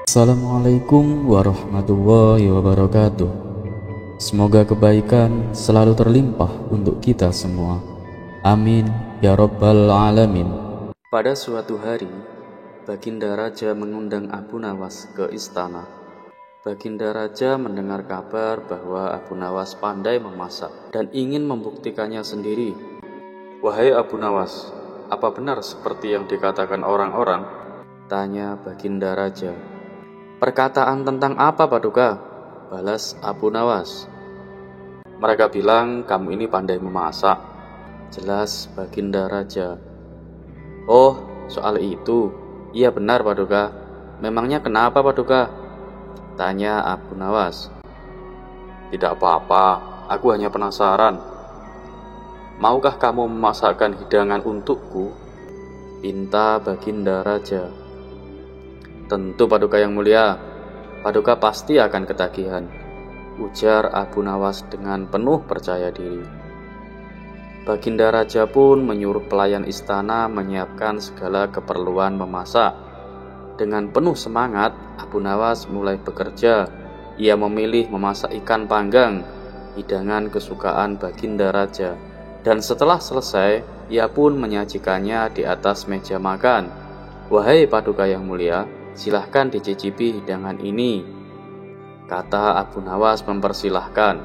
Assalamualaikum warahmatullahi wabarakatuh. Semoga kebaikan selalu terlimpah untuk kita semua. Amin ya rabbal alamin. Pada suatu hari, Baginda Raja mengundang Abu Nawas ke istana. Baginda Raja mendengar kabar bahwa Abu Nawas pandai memasak dan ingin membuktikannya sendiri. "Wahai Abu Nawas, apa benar seperti yang dikatakan orang-orang?" tanya Baginda Raja. "Perkataan tentang apa, Paduka?" balas Abu Nawas. "Mereka bilang kamu ini pandai memasak," jelas Baginda Raja. "Oh, soal itu. Iya benar, Paduka. Memangnya kenapa, Paduka?" tanya Abu Nawas. "Tidak apa-apa, aku hanya penasaran. Maukah kamu memasakkan hidangan untukku?" pinta Baginda Raja. "Tentu, Paduka yang mulia. Paduka pasti akan ketagihan," ujar Abu Nawas dengan penuh percaya diri. Baginda Raja pun menyuruh pelayan istana menyiapkan segala keperluan memasak. Dengan penuh semangat, Abu Nawas mulai bekerja. Ia memilih memasak ikan panggang, hidangan kesukaan Baginda Raja. Dan setelah selesai, ia pun menyajikannya di atas meja makan. "Wahai Paduka yang mulia, silahkan dicicipi hidangan ini," kata Abu Nawas mempersilahkan.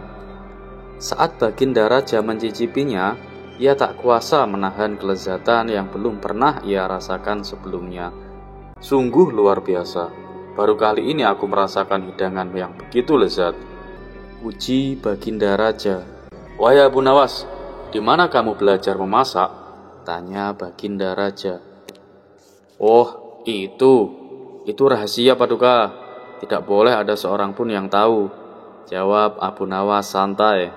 Saat Baginda Raja mencicipinya, ia tak kuasa menahan kelezatan yang belum pernah ia rasakan sebelumnya. "Sungguh luar biasa. Baru kali ini aku merasakan hidangan yang begitu lezat," puji Baginda Raja. "Wahai Abu Nawas, di mana kamu belajar memasak?" tanya Baginda Raja. "Oh, itu rahasia, Paduka. Tidak boleh ada seorang pun yang tahu," jawab Abu Nawas santai.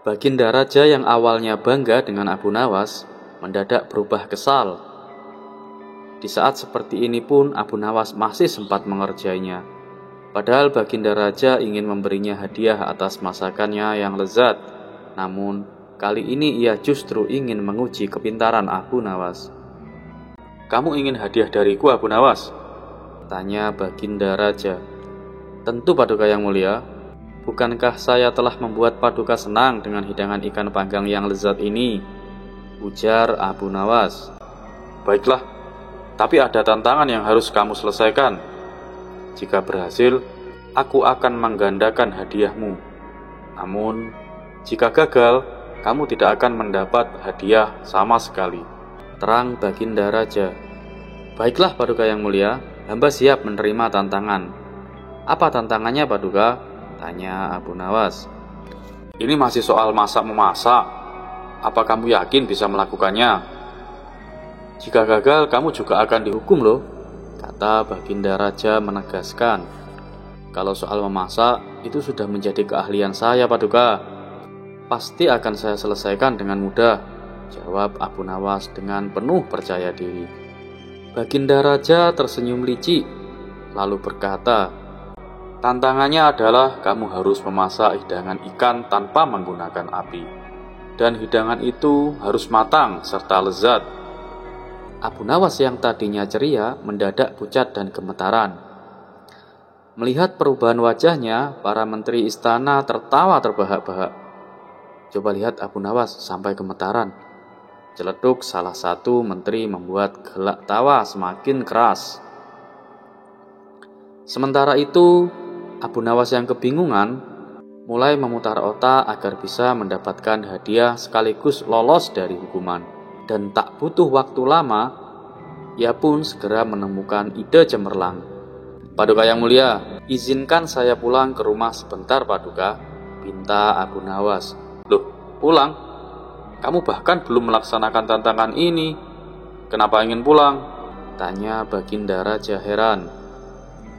Baginda Raja yang awalnya bangga dengan Abu Nawas mendadak berubah kesal. Di saat seperti ini pun Abu Nawas masih sempat mengerjainya. Padahal Baginda Raja ingin memberinya hadiah atas masakannya yang lezat. Namun kali ini ia justru ingin menguji kepintaran Abu Nawas. "Kamu ingin hadiah dariku, Abu Nawas?" tanya Baginda Raja. "Tentu, Paduka yang mulia. Bukankah saya telah membuat Paduka senang dengan hidangan ikan panggang yang lezat ini?" ujar Abu Nawas. "Baiklah, tapi ada tantangan yang harus kamu selesaikan. Jika berhasil, aku akan menggandakan hadiahmu. Namun, jika gagal, kamu tidak akan mendapat hadiah sama sekali," terang Baginda Raja. "Baiklah, Paduka yang mulia, hamba siap menerima tantangan." "Apa tantangannya, Paduka?" tanya Abu Nawas. "Ini masih soal masak-memasak. Apa kamu yakin bisa melakukannya? Jika gagal, kamu juga akan dihukum loh," kata Baginda Raja menegaskan. "Kalau soal memasak, itu sudah menjadi keahlian saya, Paduka. Pasti akan saya selesaikan dengan mudah," jawab Abu Nawas dengan penuh percaya diri. Baginda Raja tersenyum licik, lalu berkata, "Tantangannya adalah kamu harus memasak hidangan ikan tanpa menggunakan api. Dan hidangan itu harus matang serta lezat." Abu Nawas yang tadinya ceria mendadak pucat dan gemetaran. Melihat perubahan wajahnya, para menteri istana tertawa terbahak-bahak. "Coba lihat Abu Nawas sampai gemetaran," celeduk salah satu menteri membuat gelak tawa semakin keras. Sementara itu, Abu Nawas yang kebingungan mulai memutar otak agar bisa mendapatkan hadiah sekaligus lolos dari hukuman. Dan tak butuh waktu lama, ia pun segera menemukan ide cemerlang. "Paduka yang mulia, izinkan saya pulang ke rumah sebentar, Paduka," pinta Abu Nawas. "Loh, pulang? Kamu bahkan belum melaksanakan tantangan ini. Kenapa ingin pulang?" tanya Baginda Raja heran.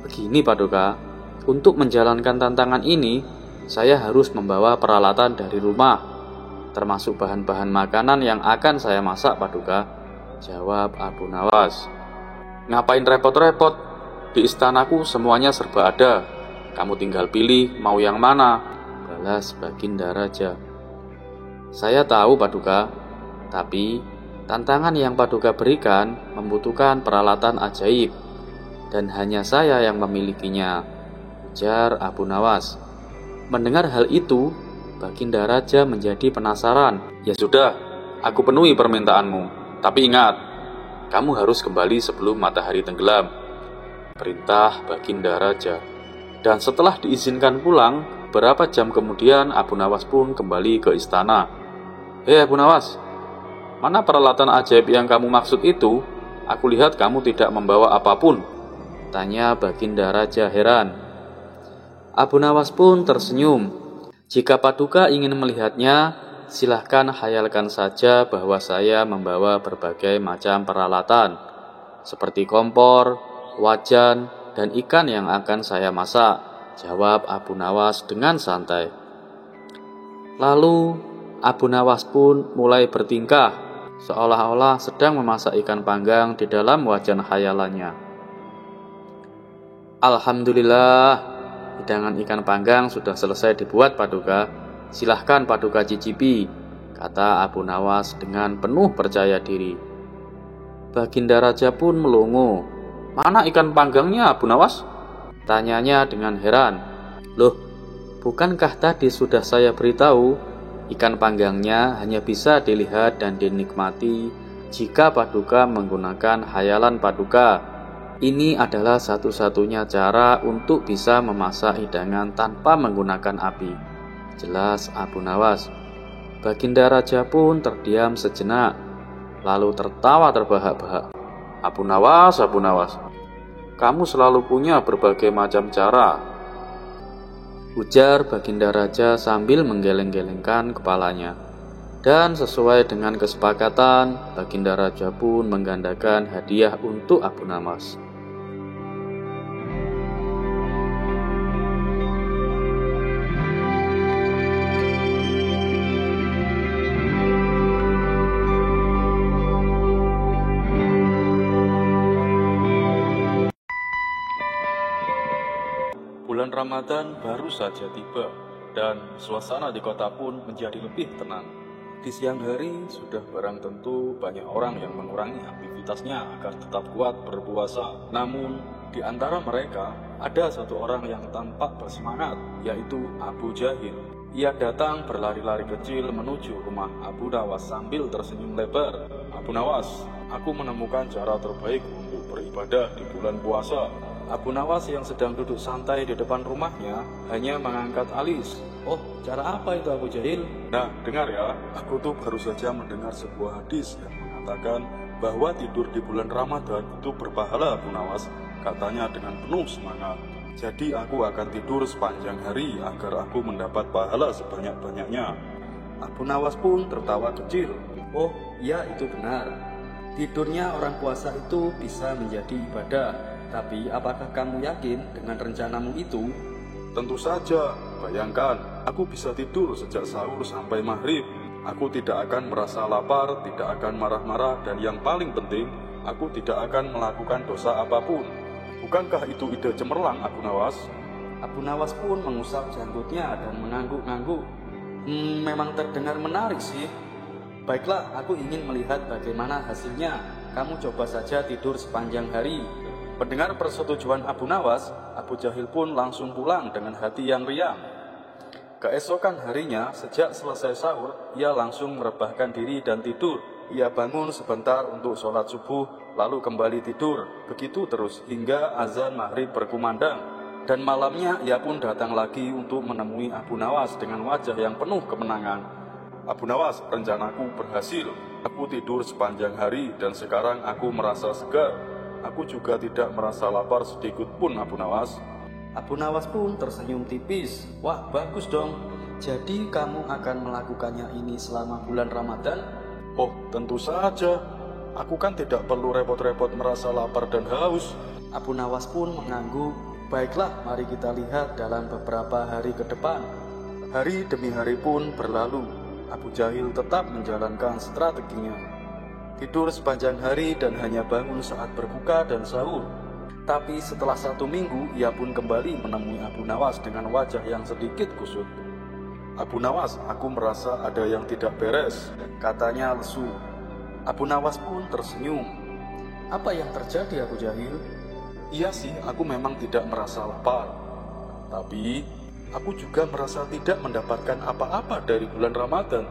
"Begini, Paduka, untuk menjalankan tantangan ini, saya harus membawa peralatan dari rumah, termasuk bahan-bahan makanan yang akan saya masak, Paduka," jawab Abu Nawas. "Ngapain repot-repot? Di istanaku semuanya serba ada. Kamu tinggal pilih mau yang mana," balas Baginda Raja. "Saya tahu, Paduka, tapi tantangan yang Paduka berikan membutuhkan peralatan ajaib. dan hanya saya yang memilikinya, ujar Abu Nawas. Mendengar hal itu, Baginda Raja menjadi penasaran. Ya sudah, aku penuhi permintaanmu. Tapi ingat, kamu harus kembali sebelum matahari tenggelam, perintah Baginda Raja. Dan setelah diizinkan pulang, beberapa jam kemudian Abu Nawas pun kembali ke istana. Hei Abu Nawas, mana peralatan ajaib yang kamu maksud itu? Aku lihat kamu tidak membawa apapun, tanya Baginda Raja heran. Abu Nawas pun tersenyum. Jika Paduka ingin melihatnya, silahkan khayalkan saja bahwa saya membawa berbagai macam peralatan, seperti kompor, wajan, dan ikan yang akan saya masak, jawab Abu Nawas dengan santai. Lalu Abu Nawas pun mulai bertingkah, seolah-olah sedang memasak ikan panggang di dalam wajan khayalannya. Alhamdulillah, hidangan ikan panggang sudah selesai dibuat Paduka. Silahkan Paduka cicipi, kata Abu Nawas dengan penuh percaya diri. Baginda Raja pun melongo. Mana ikan panggangnya Abu Nawas? Tanyanya dengan heran. Loh, bukankah tadi sudah saya beritahu, ikan panggangnya hanya bisa dilihat dan dinikmati jika Paduka menggunakan khayalan Paduka. Ini adalah satu-satunya cara untuk bisa memasak hidangan tanpa menggunakan api, jelas Abu Nawas. Baginda Raja pun terdiam sejenak, lalu tertawa terbahak-bahak. Abu Nawas, kamu selalu punya berbagai macam cara, ujar Baginda Raja sambil menggeleng-gelengkan kepalanya. Dan sesuai dengan kesepakatan, Baginda Raja pun menggandakan hadiah untuk Abu Nawas. Bulan Ramadan baru saja tiba dan suasana di kota pun menjadi lebih tenang. Di siang hari sudah barang tentu banyak orang yang mengurangi aktivitasnya agar tetap kuat berpuasa. Namun di antara mereka ada satu orang yang tampak bersemangat, yaitu Abu Jahil. Ia datang berlari-lari kecil menuju rumah Abu Nawas sambil tersenyum lebar. Abu Nawas, aku menemukan cara terbaik untuk beribadah di bulan puasa. Abu Nawas yang sedang duduk santai di depan rumahnya hanya mengangkat alis. Oh, cara apa itu Abu Jahil? Nah, dengar ya, aku tuh baru saja mendengar sebuah hadis yang mengatakan bahwa tidur di bulan Ramadan itu berpahala, Abu Nawas, katanya dengan penuh semangat. Jadi aku akan tidur sepanjang hari agar aku mendapat pahala sebanyak-banyaknya. Abu Nawas pun tertawa kecil. Oh, ya itu benar. Tidurnya orang puasa itu bisa menjadi ibadah. Tapi apakah kamu yakin dengan rencanamu itu? Tentu saja, bayangkan, aku bisa tidur sejak sahur sampai maghrib. Aku tidak akan merasa lapar, tidak akan marah-marah, dan yang paling penting, aku tidak akan melakukan dosa apapun. Bukankah itu ide cemerlang, Abu Nawas? Abu Nawas pun mengusap janggutnya dan mengangguk-angguk. Memang terdengar menarik sih. Baiklah, aku ingin melihat bagaimana hasilnya. Kamu coba saja tidur sepanjang hari. Mendengar persetujuan Abu Nawas, Abu Jahil pun langsung pulang dengan hati yang riang. Keesokan harinya, sejak selesai sahur, ia langsung merebahkan diri dan tidur. Ia bangun sebentar untuk sholat subuh, lalu kembali tidur. Begitu terus hingga azan maghrib berkumandang. Dan malamnya ia pun datang lagi untuk menemui Abu Nawas dengan wajah yang penuh kemenangan. Abu Nawas, rencanaku berhasil. Aku tidur sepanjang hari dan sekarang aku merasa segar. Aku juga tidak merasa lapar sedikit pun, Abu Nawas. Abu Nawas pun tersenyum tipis. Wah, bagus dong. Jadi kamu akan melakukannya ini selama bulan Ramadan? Oh, tentu saja. Aku kan tidak perlu repot-repot merasa lapar dan haus. Abu Nawas pun mengangguk. Baiklah, mari kita lihat dalam beberapa hari ke depan. Hari demi hari pun berlalu. Abu Jahil tetap menjalankan strateginya. Tidur sepanjang hari dan hanya bangun saat berbuka dan sahur. Tapi setelah 1 minggu, ia pun kembali menemui Abu Nawas dengan wajah yang sedikit kusut. Abu Nawas, aku merasa ada yang tidak beres, katanya lesu. Abu Nawas pun tersenyum. Apa yang terjadi, Abu Jahil? Iya sih, aku memang tidak merasa lapar. Tapi, aku juga merasa tidak mendapatkan apa-apa dari bulan Ramadan.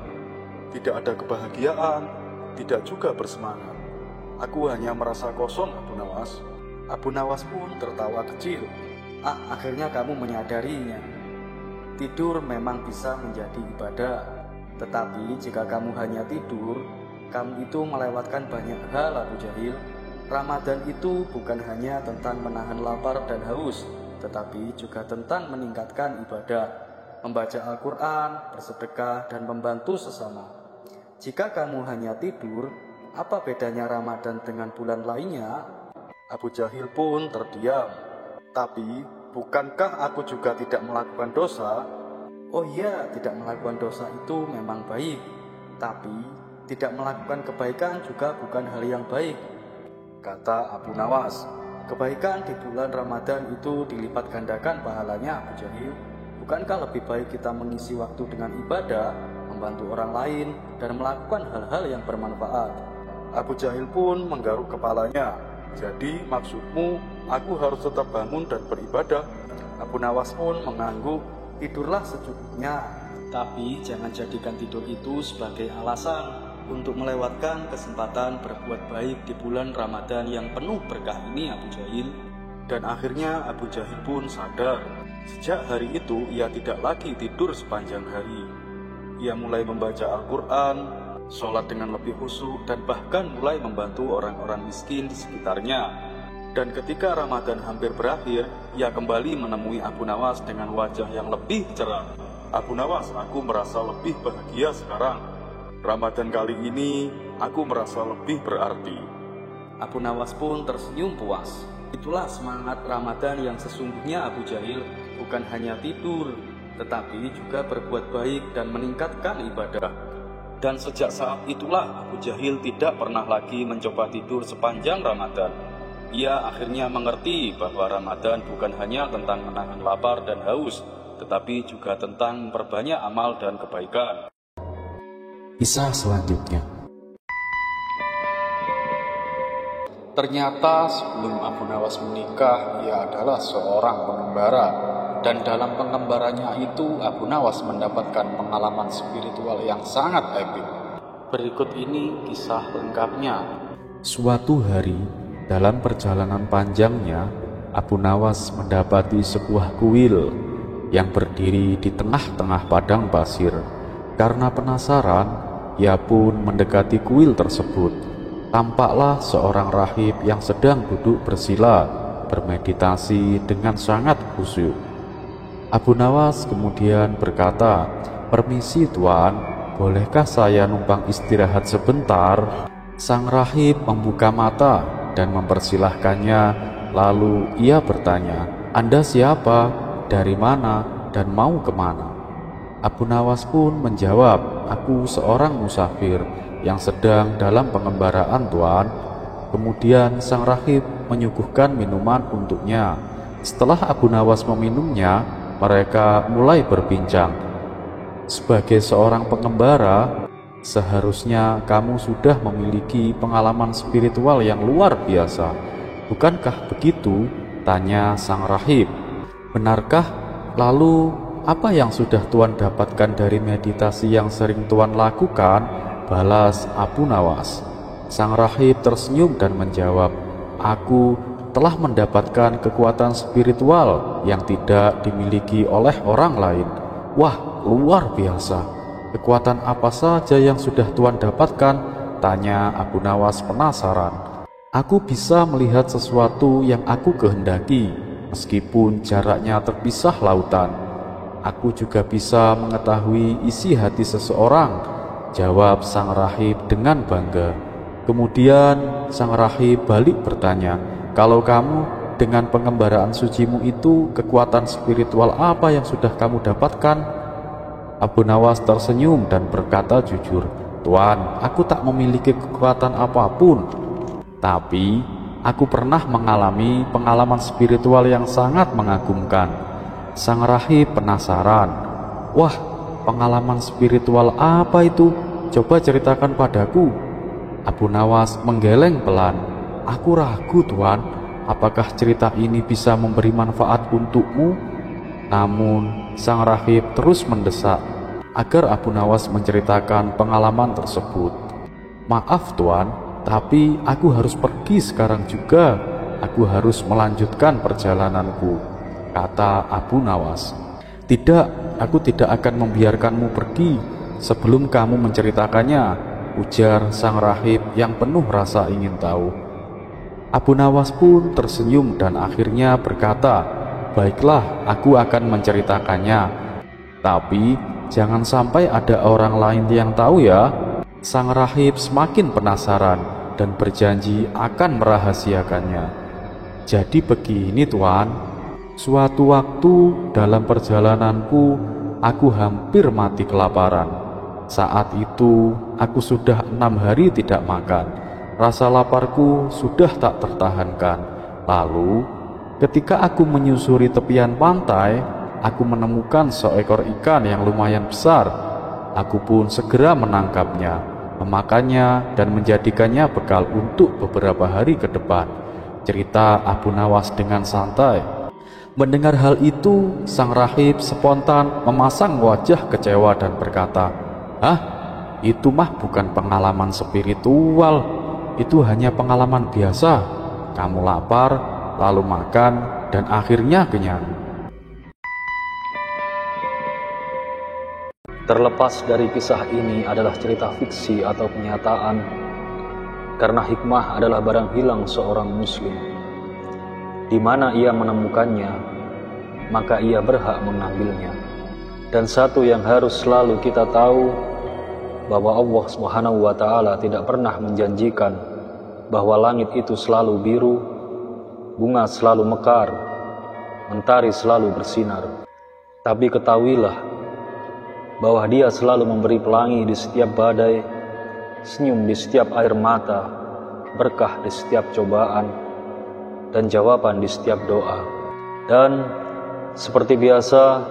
Tidak ada kebahagiaan, tidak juga bersemangat. Aku hanya merasa kosong, Abu Nawas. Abu Nawas pun tertawa kecil. Akhirnya kamu menyadarinya. Tidur memang bisa menjadi ibadah. Tetapi jika kamu hanya tidur, kamu itu melewatkan banyak hal, Abu Jahil. Ramadan itu bukan hanya tentang menahan lapar dan haus, tetapi juga tentang meningkatkan ibadah, membaca Al-Quran, bersedekah, dan membantu sesama. Jika kamu hanya tidur, apa bedanya Ramadan dengan bulan lainnya? Abu Jahil pun terdiam. Tapi, bukankah aku juga tidak melakukan dosa? Oh iya, tidak melakukan dosa itu memang baik. Tapi, tidak melakukan kebaikan juga bukan hal yang baik, kata Abu Nawas. Kebaikan di bulan Ramadan itu dilipat gandakan pahalanya, Abu Jahil. Bukankah lebih baik kita mengisi waktu dengan ibadah, membantu orang lain, dan melakukan hal-hal yang bermanfaat? Abu Jahil pun menggaruk kepalanya. Jadi maksudmu aku harus tetap bangun dan beribadah? Abu Nawas pun mengangguk. Tidurlah secukupnya, tapi jangan jadikan tidur itu sebagai alasan untuk melewatkan kesempatan berbuat baik di bulan Ramadan yang penuh berkah ini, Abu Jahil. Dan akhirnya Abu Jahil pun sadar. Sejak hari itu ia tidak lagi tidur sepanjang hari. Ia mulai membaca Al-Quran, sholat dengan lebih khusyuk, dan bahkan mulai membantu orang-orang miskin di sekitarnya. Dan ketika Ramadan hampir berakhir, ia kembali menemui Abu Nawas dengan wajah yang lebih cerah. Abu Nawas, aku merasa lebih bahagia sekarang. Ramadan kali ini, aku merasa lebih berarti. Abu Nawas pun tersenyum puas. Itulah semangat Ramadan yang sesungguhnya, Abu Jahil. Bukan hanya tidur, tetapi juga berbuat baik dan meningkatkan ibadah. Dan sejak saat itulah Abu Jahil tidak pernah lagi mencoba tidur sepanjang Ramadan. Ia akhirnya mengerti bahwa Ramadan bukan hanya tentang menahan lapar dan haus, tetapi juga tentang memperbanyak amal dan kebaikan. Kisah selanjutnya. Ternyata sebelum Abu Nawas menikah, ia adalah seorang pengembara. Dan dalam pengembaranya itu, Abu Nawas mendapatkan pengalaman spiritual yang sangat epik. Berikut ini kisah lengkapnya. Suatu hari, dalam perjalanan panjangnya, Abu Nawas mendapati sebuah kuil yang berdiri di tengah-tengah padang pasir. Karena penasaran, ia pun mendekati kuil tersebut. Tampaklah seorang rahib yang sedang duduk bersila, bermeditasi dengan sangat khusyuk. Abu Nawas kemudian berkata, "Permisi Tuan, bolehkah saya numpang istirahat sebentar?" Sang rahib membuka mata dan mempersilahkannya. Lalu ia bertanya, "Anda siapa? Dari mana? Dan mau kemana?" Abu Nawas pun menjawab, "Aku seorang musafir yang sedang dalam pengembaraan, Tuan." Kemudian sang rahib menyuguhkan minuman untuknya. Setelah Abu Nawas meminumnya, mereka mulai berbincang. "Sebagai seorang pengembara, seharusnya kamu sudah memiliki pengalaman spiritual yang luar biasa. Bukankah begitu?" tanya sang rahib. "Benarkah? Lalu apa yang sudah Tuan dapatkan dari meditasi yang sering Tuan lakukan?" balas Abu Nawas. Sang rahib tersenyum dan menjawab, "Aku telah mendapatkan kekuatan spiritual yang tidak dimiliki oleh orang lain." "Wah, luar biasa. Kekuatan apa saja yang sudah Tuan dapatkan?" tanya Abu Nawas penasaran. "Aku bisa melihat sesuatu yang aku kehendaki, meskipun jaraknya terpisah lautan. Aku juga bisa mengetahui isi hati seseorang," jawab sang rahib dengan bangga. Kemudian sang rahib balik bertanya, "Kalau kamu dengan pengembaraan sucimu itu, kekuatan spiritual apa yang sudah kamu dapatkan?" Abu Nawas tersenyum dan berkata jujur, "Tuan, aku tak memiliki kekuatan apapun. Tapi aku pernah mengalami pengalaman spiritual yang sangat mengagumkan." Sang rahib penasaran. "Wah, pengalaman spiritual apa itu? Coba ceritakan padaku." Abu Nawas menggeleng pelan. "Aku ragu, Tuan. apakah cerita ini bisa memberi manfaat untukmu? Namun, sang rahib terus mendesak agar Abu Nawas menceritakan pengalaman tersebut. Maaf tuan, tapi aku harus pergi sekarang juga. Aku harus melanjutkan perjalananku, kata Abu Nawas. Tidak, aku tidak akan membiarkanmu pergi sebelum kamu menceritakannya, ujar sang rahib yang penuh rasa ingin tahu. Abu Nawas pun tersenyum dan akhirnya berkata, baiklah, aku akan menceritakannya. Tapi jangan sampai ada orang lain yang tahu ya. Sang rahib semakin penasaran dan berjanji akan merahasiakannya. Jadi begini tuan, suatu waktu dalam perjalananku aku hampir mati kelaparan. Saat itu aku sudah 6 hari tidak makan. Rasa laparku sudah tak tertahankan. Lalu ketika aku menyusuri tepian pantai, aku menemukan seekor ikan yang lumayan besar. Aku pun segera menangkapnya, memakannya dan menjadikannya bekal untuk beberapa hari ke depan, cerita Abu Nawas dengan santai. Mendengar hal itu, sang rahib spontan memasang wajah kecewa dan berkata, "Hah? Itu mah bukan pengalaman spiritual, itu hanya pengalaman biasa. Kamu lapar, lalu makan, dan akhirnya kenyang." Terlepas dari kisah ini adalah cerita fiksi atau kenyataan, karena hikmah adalah barang hilang seorang muslim. Di mana ia menemukannya, maka ia berhak mengambilnya. Dan satu yang harus selalu kita tahu, bahwa Allah Subhanahu wa Ta'ala tidak pernah menjanjikan bahwa langit itu selalu biru, bunga selalu mekar, mentari selalu bersinar. Tapi ketahuilah bahwa Dia selalu memberi pelangi di setiap badai, senyum di setiap air mata, berkah di setiap cobaan, dan jawaban di setiap doa. Dan seperti biasa,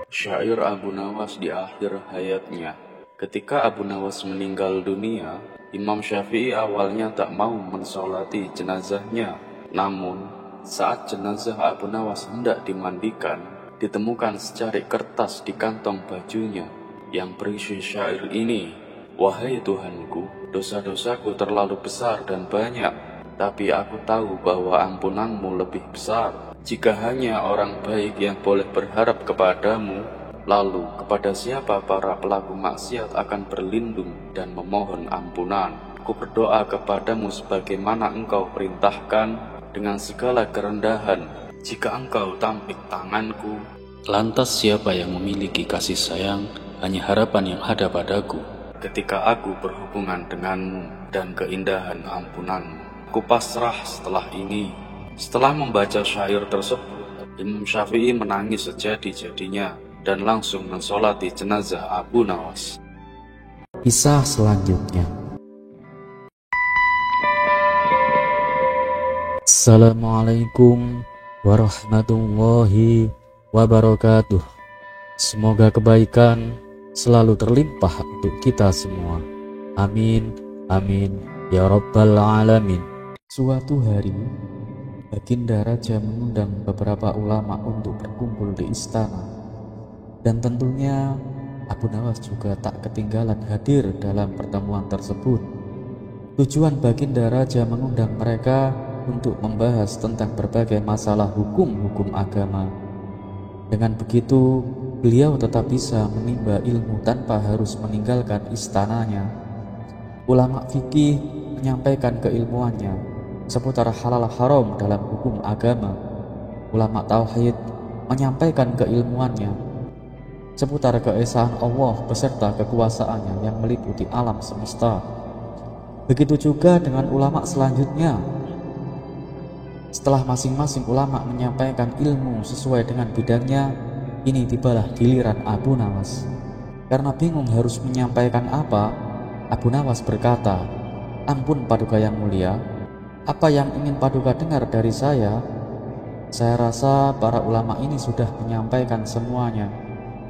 syair Abu Nawas di akhir hayatnya. Ketika Abu Nawas meninggal dunia, Imam Syafi'i awalnya tak mau mensolati jenazahnya. Namun, saat jenazah Abu Nawas hendak dimandikan, ditemukan secari kertas di kantong bajunya yang berisi syair ini. Wahai Tuhanku, dosa-dosaku terlalu besar dan banyak, tapi aku tahu bahwa ampunanmu lebih besar. Jika hanya orang baik yang boleh berharap kepadamu, lalu kepada siapa para pelaku maksiat akan berlindung dan memohon ampunan? Ku berdoa kepadamu sebagaimana engkau perintahkan dengan segala kerendahan. Jika engkau tampik tanganku, lantas siapa yang memiliki kasih sayang? Hanya harapan yang ada padaku ketika aku berhubungan denganmu dan keindahan ampunanmu. Ku pasrah setelah ini. Setelah membaca syair tersebut, Imam Syafi'i menangis sejadi-jadinya dan langsung mensolati jenazah Abu Nawas. Kisah selanjutnya. Assalamualaikum warahmatullahi wabarakatuh. Semoga kebaikan selalu terlimpah untuk kita semua. Amin, amin, ya rabbal alamin. Suatu hari, Baginda Raja mengundang beberapa ulama untuk berkumpul di istana. Dan tentunya Abu Nawas juga tak ketinggalan hadir dalam pertemuan tersebut. Tujuan Baginda Raja mengundang mereka untuk membahas tentang berbagai masalah hukum-hukum agama. Dengan begitu, beliau tetap bisa menimba ilmu tanpa harus meninggalkan istananya. Ulama fikih menyampaikan keilmuannya seputar halal haram dalam hukum agama. Ulama tauhid menyampaikan keilmuannya seputar keesaan Allah beserta kekuasaannya yang meliputi alam semesta. Begitu juga dengan ulama selanjutnya. Setelah masing-masing ulama menyampaikan ilmu sesuai dengan bidangnya, ini tibalah giliran Abu Nawas. Karena bingung harus menyampaikan apa, Abu Nawas berkata, "Ampun Paduka yang mulia, apa yang ingin Paduka dengar dari saya? Saya rasa para ulama ini sudah menyampaikan semuanya,"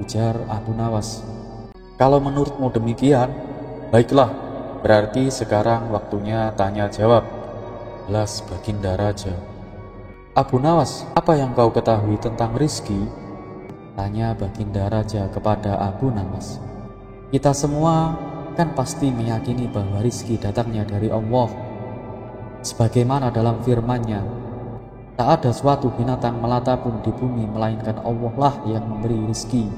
ujar Abu Nawas. "Kalau menurutmu demikian, baiklah, Berarti sekarang waktunya tanya jawab. Las Baginda Raja. Abu Nawas, apa yang kau ketahui tentang rizki? Tanya Baginda Raja kepada Abu Nawas. Kita semua kan pasti meyakini bahwa rizki datangnya dari Allah. Sebagaimana dalam firman-Nya, tak ada suatu binatang melata pun di bumi melainkan Allah lah yang memberi rizki.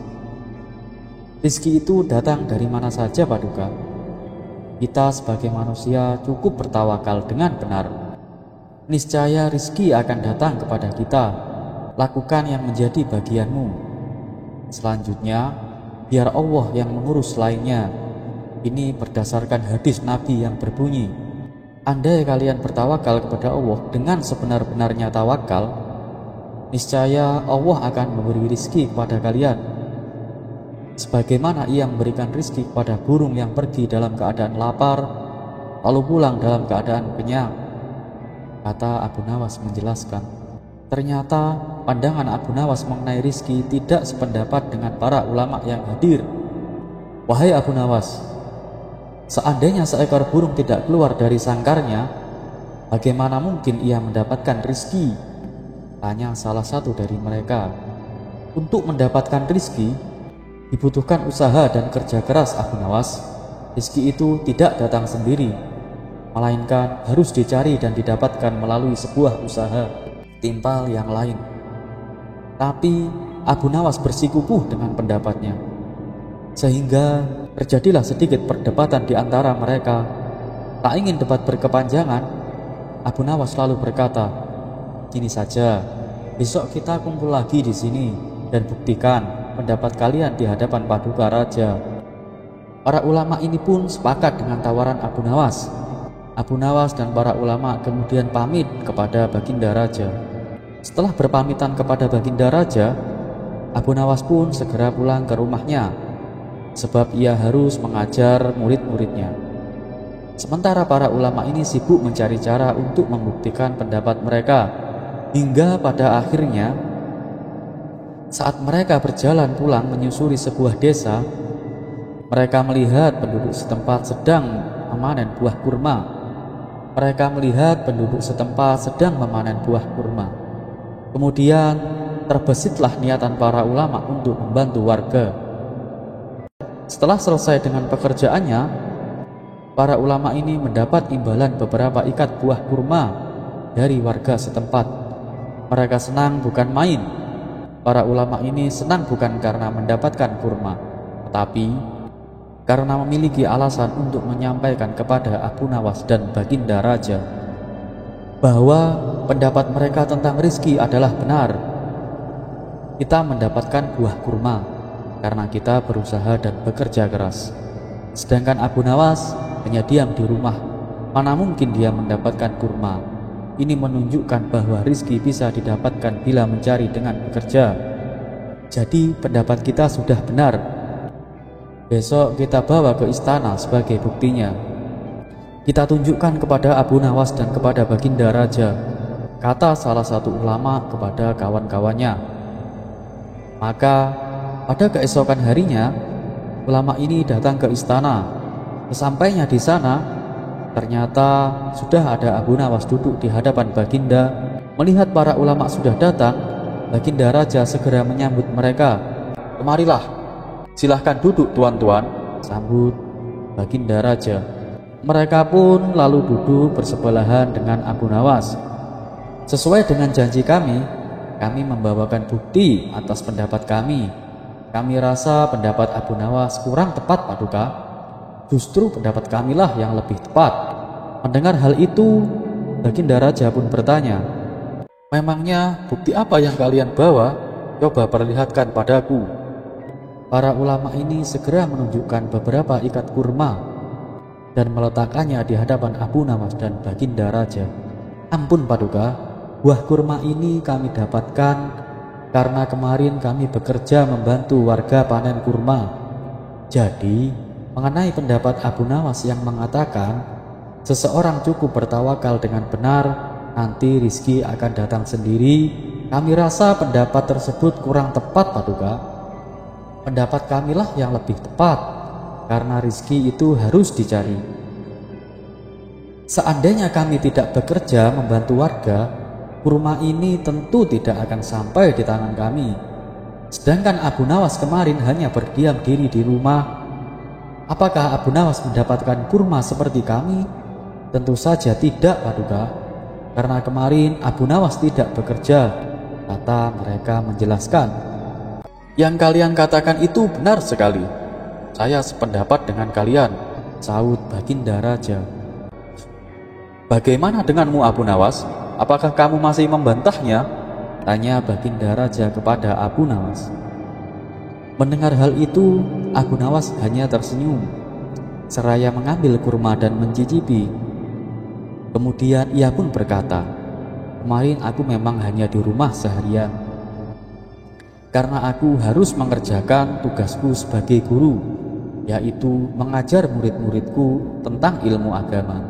Rizki itu datang dari mana saja, Paduka. Kita sebagai manusia cukup bertawakal dengan benar. Niscaya rizki akan datang kepada kita. Lakukan yang menjadi bagianmu. Selanjutnya, biar Allah yang mengurus lainnya. Ini berdasarkan hadis Nabi yang berbunyi, andai kalian bertawakal kepada Allah dengan sebenar-benarnya tawakal, niscaya Allah akan memberi rizki kepada kalian. Sebagaimana Ia memberikan rizki kepada burung yang pergi dalam keadaan lapar, lalu pulang dalam keadaan kenyang. Kata Abu Nawas menjelaskan, ternyata pandangan Abu Nawas mengenai rizki tidak sependapat dengan para ulama yang hadir. Wahai Abu Nawas, seandainya seekor burung tidak keluar dari sangkarnya, bagaimana mungkin ia mendapatkan rizki? Tanya salah satu dari mereka. Untuk mendapatkan rizki, dibutuhkan usaha dan kerja keras, Abu Nawas. Rizki itu tidak datang sendiri, melainkan harus dicari dan didapatkan melalui sebuah usaha timpal yang lain. Tapi Abu Nawas bersikukuh dengan pendapatnya, sehingga terjadilah sedikit perdebatan di antara mereka. Tak ingin debat berkepanjangan, Abu Nawas lalu berkata, gini saja, besok kita kumpul lagi di sini dan buktikan pendapat kalian di hadapan Paduka Raja. Para ulama ini pun sepakat dengan tawaran Abu Nawas. Abu Nawas dan para ulama kemudian pamit kepada Baginda Raja. Setelah berpamitan kepada Baginda Raja, Abu Nawas pun segera pulang ke rumahnya, sebab ia harus mengajar murid-muridnya. Sementara para ulama ini sibuk mencari cara untuk membuktikan pendapat mereka, hingga pada akhirnya saat mereka berjalan pulang menyusuri sebuah desa, mereka melihat penduduk setempat sedang memanen buah kurma. Kemudian terbesitlah niatan para ulama untuk membantu warga. Setelah selesai dengan pekerjaannya, para ulama ini mendapat imbalan beberapa ikat buah kurma dari warga setempat. Mereka senang bukan main. Para ulama ini senang bukan karena mendapatkan kurma, tetapi karena memiliki alasan untuk menyampaikan kepada Abu Nawas dan Baginda Raja bahwa pendapat mereka tentang rizki adalah benar. Kita mendapatkan buah kurma karena kita berusaha dan bekerja keras, sedangkan Abu Nawas hanya diam di rumah. Mana mungkin dia mendapatkan kurma? Ini menunjukkan bahwa rizki bisa didapatkan bila mencari dengan bekerja. Jadi pendapat kita sudah benar. Besok kita bawa ke istana sebagai buktinya. Kita tunjukkan kepada Abu Nawas dan kepada Baginda Raja, kata salah satu ulama kepada kawan-kawannya. Maka pada keesokan harinya, ulama ini datang ke istana. Sesampainya di sana, ternyata sudah ada Abu Nawas duduk di hadapan Baginda. Melihat para ulama sudah datang, Baginda Raja segera menyambut mereka. Kemarilah, silahkan duduk tuan-tuan, sambut Baginda Raja. Mereka pun lalu duduk bersebelahan dengan Abu Nawas. Sesuai dengan janji kami membawakan bukti atas pendapat kami. Kami rasa pendapat Abu Nawas kurang tepat, Paduka. Justru pendapat kamilah yang lebih tepat. Mendengar hal itu, Baginda Raja pun bertanya, memangnya bukti apa yang kalian bawa? Coba perlihatkan padaku. Para ulama ini segera menunjukkan beberapa ikat kurma dan meletakkannya di hadapan Abu Nawas dan Baginda Raja. Ampun Paduka, buah kurma ini kami dapatkan karena kemarin kami bekerja membantu warga panen kurma. Jadi, mengenai pendapat Abu Nawas yang mengatakan seseorang cukup bertawakal dengan benar, nanti rizki akan datang sendiri, kami rasa pendapat tersebut kurang tepat, Paduka. Pendapat kamilah yang lebih tepat, karena rizki itu harus dicari. Seandainya kami tidak bekerja membantu warga, kurma ini tentu tidak akan sampai di tangan kami. Sedangkan Abu Nawas kemarin hanya berdiam diri di rumah. Apakah Abu Nawas mendapatkan kurma seperti kami? Tentu saja tidak, Paduka. Karena kemarin Abu Nawas tidak bekerja, kata mereka menjelaskan. Yang kalian katakan itu benar sekali. Saya sependapat dengan kalian, sahut Baginda Raja. Bagaimana denganmu, Abu Nawas? Apakah kamu masih membantahnya? Tanya Baginda Raja kepada Abu Nawas. Mendengar hal itu, Abu Nawas hanya tersenyum, seraya mengambil kurma dan mencicipi. Kemudian ia pun berkata, kemarin aku memang hanya di rumah seharian, karena aku harus mengerjakan tugasku sebagai guru, yaitu mengajar murid-muridku tentang ilmu agama.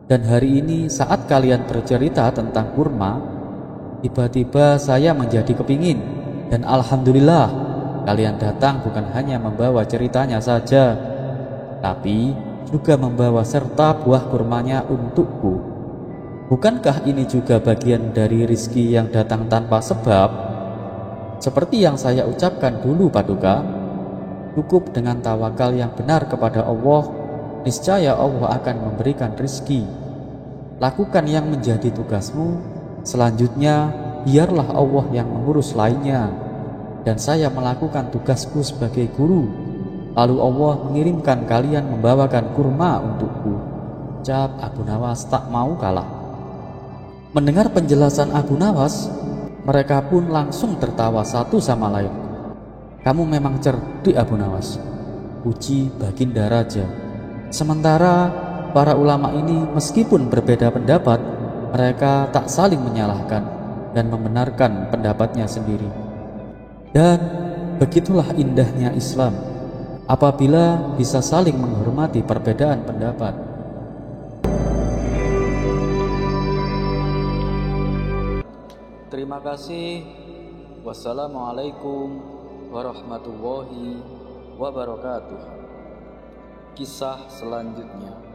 Dan hari ini saat kalian bercerita tentang kurma, tiba-tiba saya menjadi kepingin. Dan alhamdulillah, kalian datang bukan hanya membawa ceritanya saja, tapi juga membawa serta buah kurmanya untukku. Bukankah ini juga bagian dari rizki yang datang tanpa sebab? Seperti yang saya ucapkan dulu, Paduka, cukup dengan tawakal yang benar kepada Allah, niscaya Allah akan memberikan rizki. Lakukan yang menjadi tugasmu, selanjutnya biarlah Allah yang mengurus lainnya. Dan saya melakukan tugasku sebagai guru, lalu Allah mengirimkan kalian membawakan kurma untukku. Ucap Abu Nawas tak mau kalah. Mendengar penjelasan Abu Nawas, mereka pun langsung tertawa satu sama lain. Kamu memang cerdik, Abu Nawas, puji Baginda Raja. Sementara para ulama ini meskipun berbeda pendapat, mereka tak saling menyalahkan dan membenarkan pendapatnya sendiri. Dan begitulah indahnya Islam, apabila bisa saling menghormati perbedaan pendapat. Terima kasih. Wassalamualaikum warahmatullahi wabarakatuh. Kisah selanjutnya.